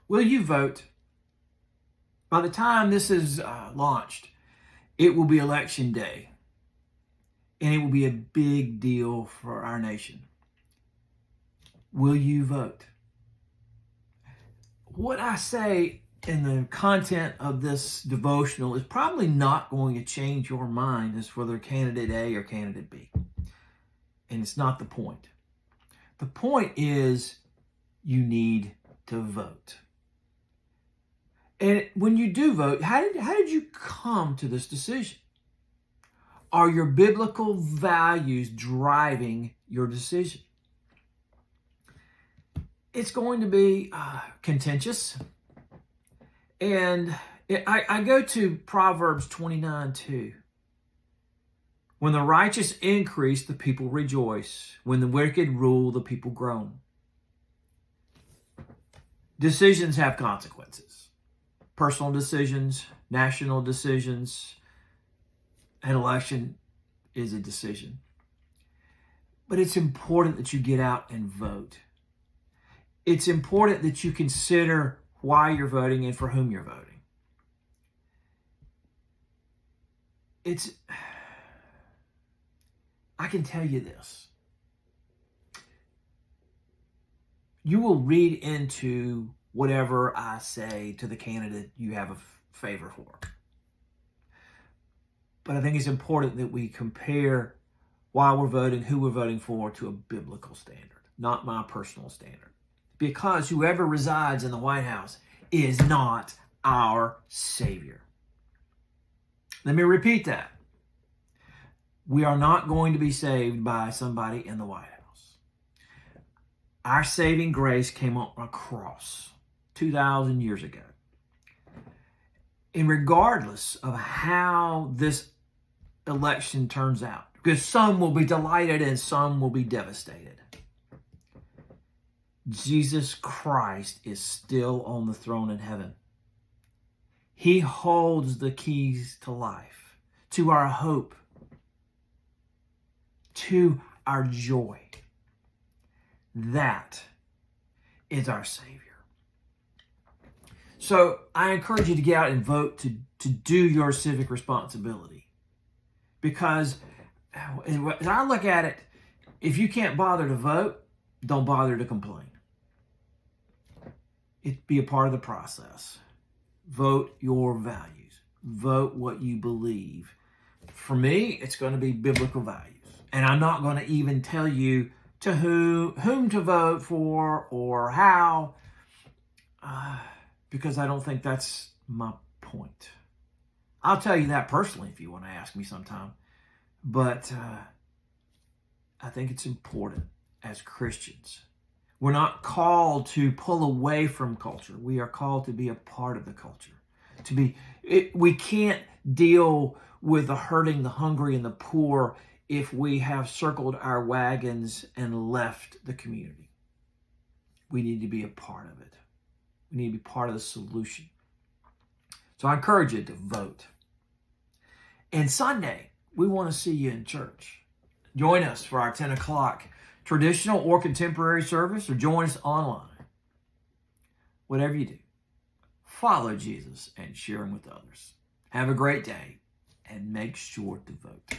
Will you vote? By the time this is launched, it will be election day, and it will be a big deal for our nation. Will you vote? What I say in the content of this devotional is probably not going to change your mind as whether candidate A or candidate B. And it's not the point. The point is you need to vote. And when you do vote, how did you come to this decision? Are your biblical values driving your decision? It's going to be contentious. And I go to Proverbs 29:2. When the righteous increase, the people rejoice. When the wicked rule, the people groan. Decisions have consequences. Personal decisions, national decisions. An election is a decision. But it's important that you get out and vote. It's important that you consider why you're voting and for whom you're voting. I can tell you this. You will read into whatever I say to the candidate you have a favor for. But I think it's important that we compare why we're voting, who we're voting for, to a biblical standard, not my personal standard. Because whoever resides in the White House is not our Savior. Let me repeat that. We are not going to be saved by somebody in the White House. Our saving grace came on a cross 2,000 years ago. And regardless of how this election turns out, because some will be delighted and some will be devastated, Jesus Christ is still on the throne in heaven. He holds the keys to life, to our hope, to our joy. That is our Savior. So I encourage you to get out and vote to do your civic responsibility. Because as I look at it, if you can't bother to vote, don't bother to complain. It be a part of the process. Vote your values. Vote what you believe. For me, it's going to be biblical values. And I'm not going to even tell you to whom to vote for or how, because I don't think that's my point. I'll tell you that personally if you want to ask me sometime. But I think it's important as Christians. We're not called to pull away from culture. We are called to be a part of the culture. We can't deal with the hurting, the hungry, and the poor if we have circled our wagons and left the community. We need to be a part of it. We need to be part of the solution. So I encourage you to vote. And Sunday, we want to see you in church. Join us for our 10 o'clock traditional or contemporary service, or join us online. Whatever you do, follow Jesus and share him with others. Have a great day, and make sure to vote.